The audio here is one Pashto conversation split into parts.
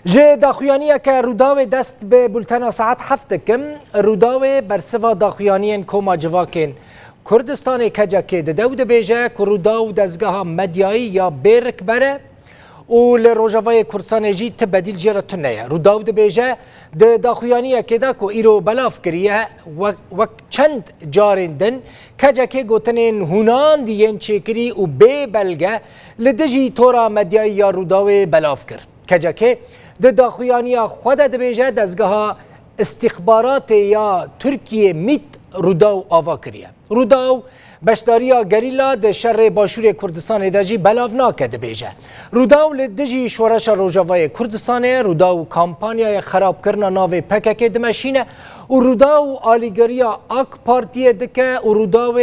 جه داخویانیه که روداوی دست به بولتنا ساعت 7 کم روداوی برسوا داخویانیین کوما جواکین کردستان کجا که دود بیجه که روداو دزگاه مدیایی یا بیرک بره و لروجاوای کردستان جی تبدیل جیره تنه روداو بیجه داخویانیه که دا که ایرو بلاف کریه و چند جارندن کجا که گوتنین هونان دیین چکری و بی بلگه لدجی تورا مدیایی یا روداوی بلاف کر کجا که داخویانی خود دبیجه دزگاه استخبارات یا ترکیه میت روداو آوا کریه روداو بشداریا گریلا د شر باشور کردستان دجی بلاو ناکه دبیجه روداو لدجی شورش روجاوای کردستان روداو کامپانیا خراب کرنا ناو پکک دمشینه و روداو آلیگریا آک پارتیه دکه و روداو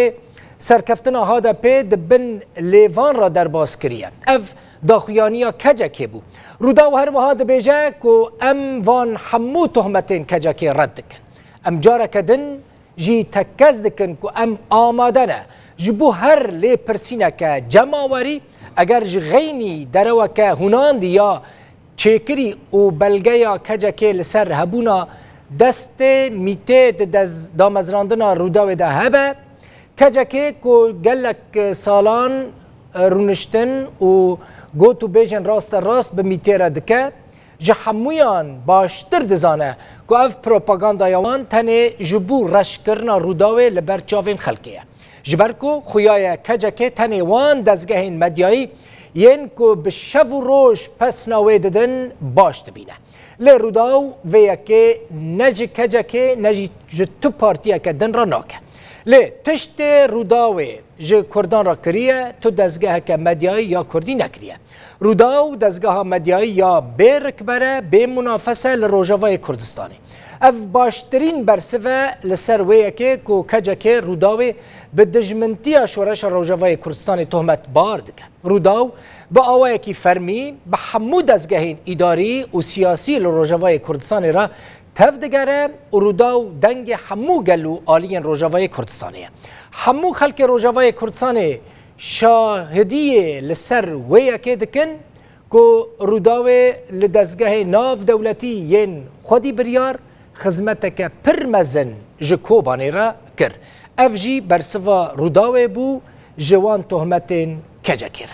سرکفتنا هاده پی دبن لیوان را در باز کریه اف داخویانیا کجا که بو روداو هر وها دبیجه که ام وان حمو تهمتین کجا که رد دکن ام جاره کدن جی تکز دکن که ام آماده نه جبو هر لی پرسینه که جماوری اگر جغینی دروا که هناند یا چیکری و بلگه یا کجا که لسر هبونا دست میته دامزراندنا روداو ده هبه کجا که گلک سالان رونشتن و گوتو بیجن راست به میتیره دکه جحمویان باشتر دزانه که اف پروپاگاندا یوان تنه جبو رش کرنا روداوی لبر چاوین خلقیه جبرکو خویای کجا که تنه وان دزگهین مدیایی ین که بشو روش پس ناوی ددن باش دبینه لی روداو ویا که نجی کجا که نجی جتو پارتیا که دن را ناکه لی تشت روداوی جه کردان را کریه تو دزگاه که مدیایی یا کردی نکریه روداو دزگاه مدیایی یا بیرک بره به منافسه لروجاوای کردستانی اف باشترین برسوه لسر ویه که کجا که روداوی به دجمنتی شورش روجاوای کردستانی تهمت بار دکه روداو با آوائه که فرمی به همو دزگاهین اداری و سیاسی لروجاوای کردستانی را تفدگره و روداو دنگ همو گلو آلین روجاوای کردستانیه همو خلق روجاوای کردستانی شاهدی لسر ویا که دکن که روداوی لدزگاه ناف دولتی ین خودی بریار خدمت که پرمزن جکوبانی را کر اف جی برسوا روداوی بو جوان تهمتین کجا کر